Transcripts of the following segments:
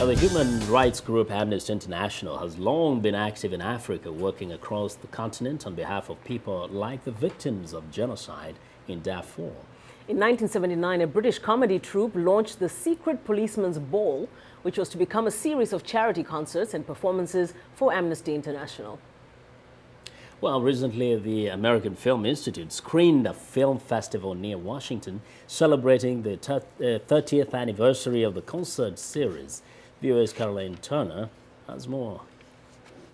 Now, the human rights group Amnesty International has long been active in Africa, working across the continent on behalf of people like the victims of genocide in Darfur. In 1979, a British comedy troupe launched the Secret Policeman's Ball, which was to become a series of charity concerts and performances for Amnesty International. Well, recently the American Film Institute screened a film festival near Washington celebrating the 30th anniversary of the concert series. VOA's Carolyn has more.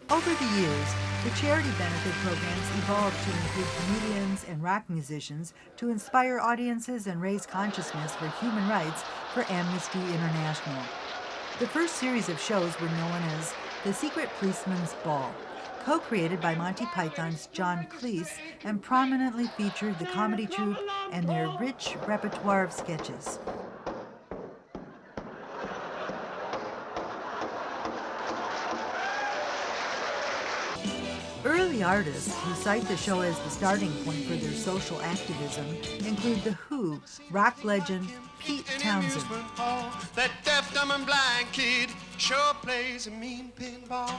Over the years, the charity benefit programs evolved to include comedians and rock musicians to inspire audiences and raise consciousness for human rights for Amnesty International. The first series of shows were known as the Secret Policeman's Ball, co-created by Monty Python's John Cleese, and prominently featured the comedy troupe and their rich repertoire of sketches. Early artists who cite the show as the starting point for their social activism include The Who, rock legend Pete Townsend, that deaf, dumb, and blind kid sure plays a mean pinball,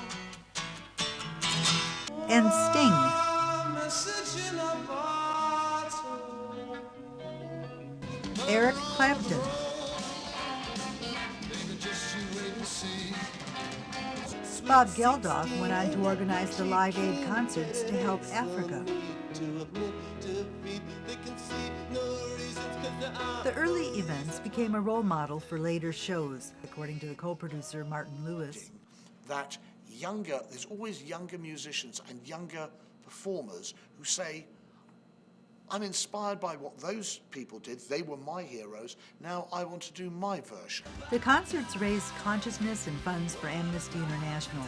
and Sting. Eric Clapton, Bob Geldof went on to organize the Live Aid concerts to help Africa. The early events became a role model for later shows, according to the co-producer Martin Lewis. That there's always younger musicians and younger performers who say, I'm inspired by what those people did. They were my heroes. Now I want to do my version. The concerts raised consciousness and funds for Amnesty International,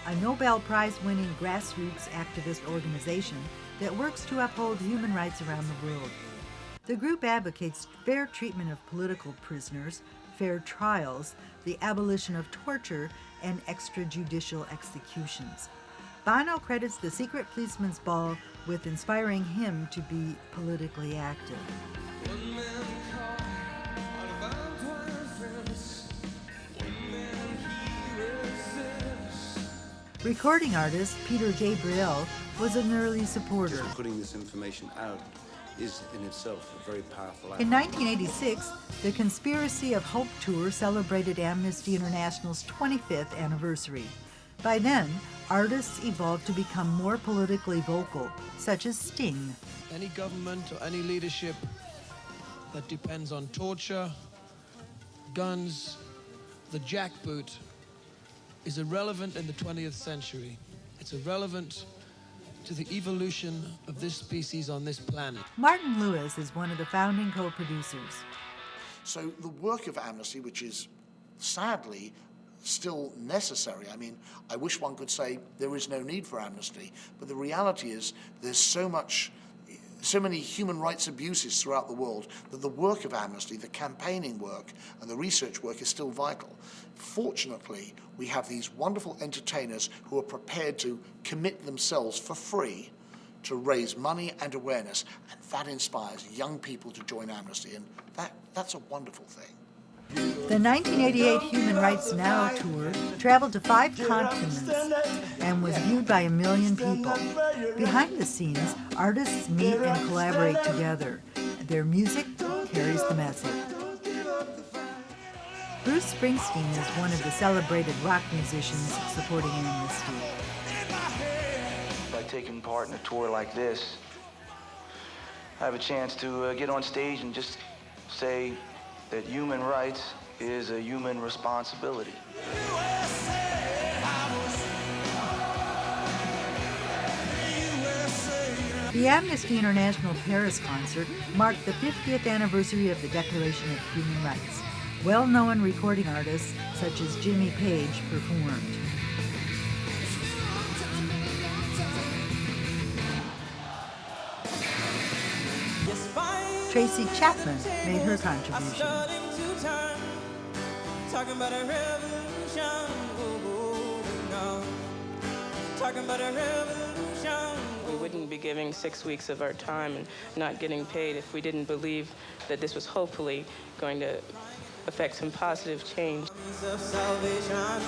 a Nobel Prize-winning grassroots activist organization that works to uphold human rights around the world. The group advocates fair treatment of political prisoners, fair trials, the abolition of torture, and extrajudicial executions. Bono credits the Secret Policeman's Ball with inspiring him to be politically active. Recording artist Peter Gabriel was an early supporter. Putting this information out is in itself a very powerful act. In 1986, the Conspiracy of Hope Tour celebrated Amnesty International's 25th anniversary. By then, artists evolved to become more politically vocal, such as Sting. Any government or any leadership that depends on torture, guns, the jackboot, is irrelevant in the 20th century. It's irrelevant to the evolution of this species on this planet. Martin Lewis is one of the founding co-producers. So the work of Amnesty, which is sadly still necessary. I mean, I wish one could say there is no need for amnesty, but the reality is there's so many human rights abuses throughout the world that the work of Amnesty, the campaigning work and the research work is still vital. Fortunately, we have these wonderful entertainers who are prepared to commit themselves for free to raise money and awareness, and that inspires young people to join Amnesty, and that's a wonderful thing. The 1988 Human Rights Now tour traveled to 5 continents and was viewed by 1 million people. Behind the scenes, artists meet and collaborate together. Their music carries the message. Bruce Springsteen is one of the celebrated rock musicians supporting Amnesty. By taking part in a tour like this, I have a chance to get on stage and just say that human rights is a human responsibility. The Amnesty International Paris concert marked the 50th anniversary of the Declaration of Human Rights. Well-known recording artists such as Jimmy Page performed. Tracy Chapman made her contribution. Talking about a revolution, talking about a revolution. We wouldn't be giving 6 weeks of our time and not getting paid if we didn't believe that this was hopefully going to affect some positive change. of salvation,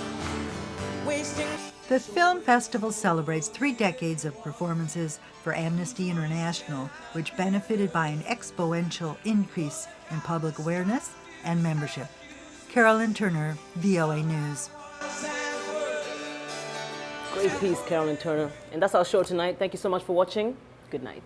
wasting. The film festival celebrates 3 decades of performances for Amnesty International, which benefited by an exponential increase in public awareness and membership. Carolyn Turner, VOA News. Great piece, Carolyn Turner. And that's our show tonight. Thank you so much for watching. Good night.